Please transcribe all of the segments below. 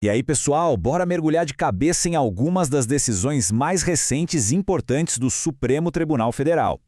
E aí, pessoal, bora mergulhar de cabeça em algumas das decisões mais recentes e importantes do Supremo Tribunal Federal.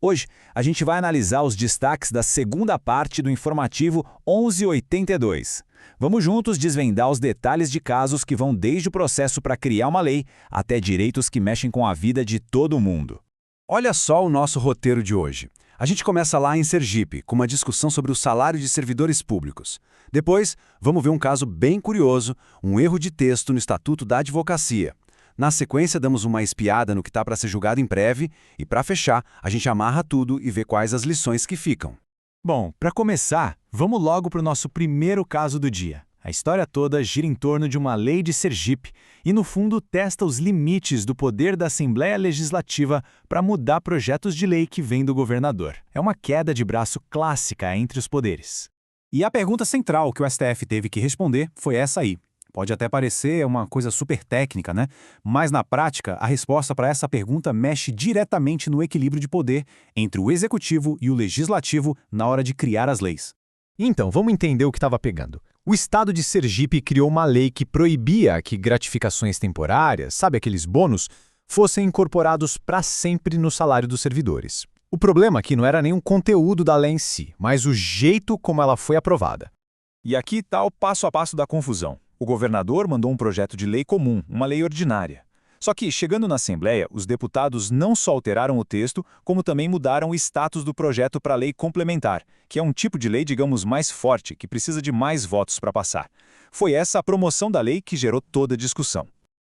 Hoje, a gente vai analisar os destaques da segunda parte do informativo 1182. Vamos juntos desvendar os detalhes de casos que vão desde o processo para criar uma lei até direitos que mexem com a vida de todo mundo. Olha só o nosso roteiro de hoje. A gente começa lá em Sergipe, com uma discussão sobre o salário de servidores públicos. Depois, vamos ver um caso bem curioso, um erro de texto no Estatuto da Advocacia. Na sequência, damos uma espiada no que está para ser julgado em breve e, para fechar, a gente amarra tudo e vê quais as lições que ficam. Bom, para começar, vamos logo para o nosso primeiro caso do dia. A história toda gira em torno de uma lei de Sergipe e, no fundo, testa os limites do poder da Assembleia Legislativa para mudar projetos de lei que vêm do governador. É uma queda de braço clássica entre os poderes. E a pergunta central que o STF teve que responder foi essa aí. Pode até parecer uma coisa super técnica, né? Mas, na prática, a resposta para essa pergunta mexe diretamente no equilíbrio de poder entre o Executivo e o Legislativo na hora de criar as leis. Então, vamos entender o que estava pegando. O Estado de Sergipe criou uma lei que proibia que gratificações temporárias, sabe aqueles bônus, fossem incorporados para sempre no salário dos servidores. O problema aqui não era nem o conteúdo da lei em si, mas o jeito como ela foi aprovada. E aqui está o passo a passo da confusão. O governador mandou um projeto de lei comum, uma lei ordinária. Só que, chegando na Assembleia, os deputados não só alteraram o texto, como também mudaram o status do projeto para a lei complementar, que é um tipo de lei, digamos, mais forte, que precisa de mais votos para passar. Foi essa a promoção da lei que gerou toda a discussão.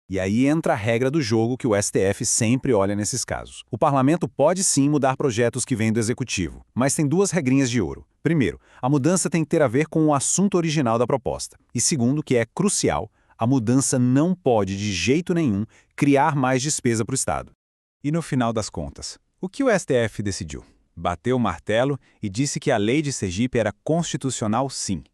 E aí entra a regra do jogo que o STF sempre olha nesses casos. O parlamento pode sim mudar projetos que vêm do executivo, mas tem duas regrinhas de ouro. Primeiro, a mudança tem que ter a ver com o assunto original da proposta. E segundo, que é crucial, a mudança não pode, de jeito nenhum, criar mais despesa para o Estado. E no final das contas, o que o STF decidiu? Bateu o martelo e disse que a lei de Sergipe era constitucional, sim.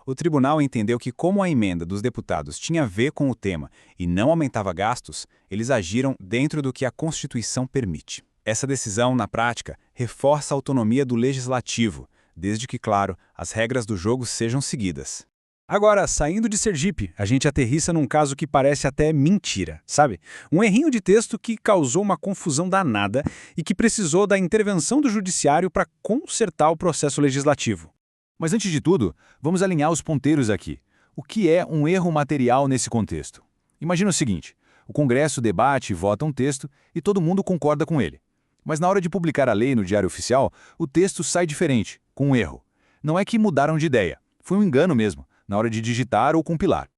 O tribunal entendeu que, como a emenda dos deputados tinha a ver com o tema e não aumentava gastos, eles agiram dentro do que a Constituição permite. Essa decisão, na prática, reforça a autonomia do legislativo, desde que, claro, as regras do jogo sejam seguidas. Agora, saindo de Sergipe, a gente aterrissa num caso que parece até mentira, sabe? Um errinho de texto que causou uma confusão danada e que precisou da intervenção do judiciário para consertar o processo legislativo. Mas antes de tudo, vamos alinhar os ponteiros aqui. O que é um erro material nesse contexto? Imagina o seguinte, o Congresso debate e vota um texto e todo mundo concorda com ele. Mas na hora de publicar a lei no Diário Oficial, o texto sai diferente, com um erro. Não é que mudaram de ideia, foi um engano mesmo, na hora de digitar ou compilar.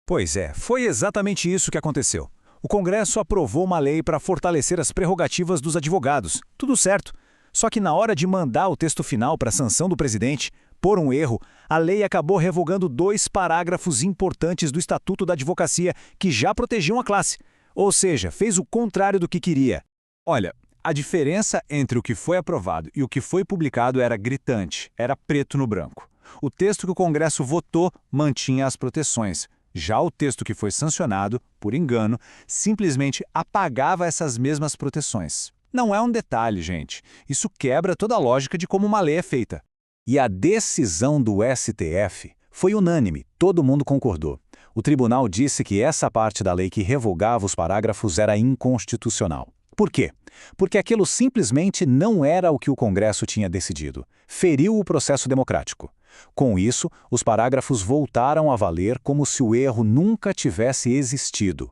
Pois é, foi exatamente isso que aconteceu. O Congresso aprovou uma lei para fortalecer as prerrogativas dos advogados. Tudo certo. Só que na hora de mandar o texto final para a sanção do presidente, por um erro, a lei acabou revogando 2 parágrafos importantes do Estatuto da Advocacia que já protegiam a classe. Ou seja, fez o contrário do que queria. Olha, a diferença entre o que foi aprovado e o que foi publicado era gritante, era preto no branco. O texto que o Congresso votou mantinha as proteções. Já o texto que foi sancionado, por engano, simplesmente apagava essas mesmas proteções. Não é um detalhe, gente. Isso quebra toda a lógica de como uma lei é feita. E a decisão do STF foi unânime, todo mundo concordou. O tribunal disse que essa parte da lei que revogava os parágrafos era inconstitucional. Por quê? Porque aquilo simplesmente não era o que o Congresso tinha decidido. Feriu o processo democrático. Com isso, os parágrafos voltaram a valer como se o erro nunca tivesse existido.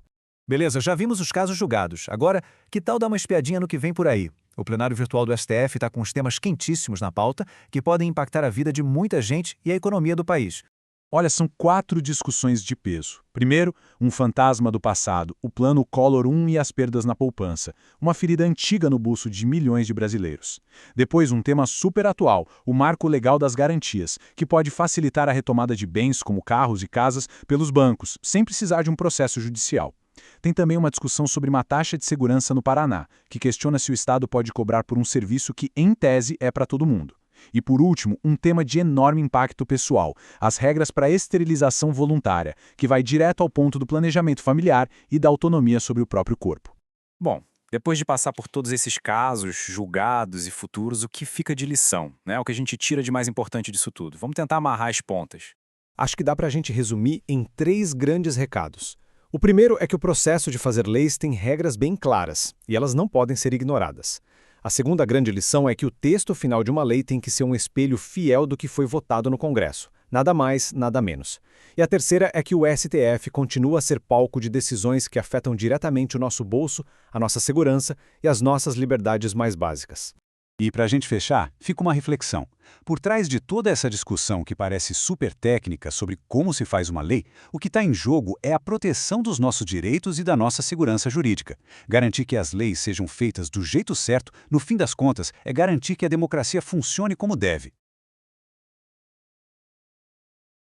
Beleza, já vimos os casos julgados. Agora, que tal dar uma espiadinha no que vem por aí? O plenário virtual do STF está com os temas quentíssimos na pauta que podem impactar a vida de muita gente e a economia do país. Olha, são 4 discussões de peso. Primeiro, um fantasma do passado, o Plano Collor I e as perdas na poupança, uma ferida antiga no bolso de milhões de brasileiros. Depois, um tema super atual, o Marco Legal das Garantias, que pode facilitar a retomada de bens como carros e casas pelos bancos, sem precisar de um processo judicial. Tem também uma discussão sobre uma taxa de segurança no Paraná, que questiona se o Estado pode cobrar por um serviço que, em tese, é para todo mundo. E, por último, um tema de enorme impacto pessoal, as regras para a esterilização voluntária, que vai direto ao ponto do planejamento familiar e da autonomia sobre o próprio corpo. Bom, depois de passar por todos esses casos, julgados e futuros, o que fica de lição, né? O que a gente tira de mais importante disso tudo? Vamos tentar amarrar as pontas. Acho que dá para a gente resumir em 3 grandes recados. O primeiro é que o processo de fazer leis tem regras bem claras, e elas não podem ser ignoradas. A segunda grande lição é que o texto final de uma lei tem que ser um espelho fiel do que foi votado no Congresso. Nada mais, nada menos. E a terceira é que o STF continua a ser palco de decisões que afetam diretamente o nosso bolso, a nossa segurança e as nossas liberdades mais básicas. E para a gente fechar, fica uma reflexão. Por trás de toda essa discussão que parece super técnica sobre como se faz uma lei, o que está em jogo é a proteção dos nossos direitos e da nossa segurança jurídica. Garantir que as leis sejam feitas do jeito certo, no fim das contas, é garantir que a democracia funcione como deve.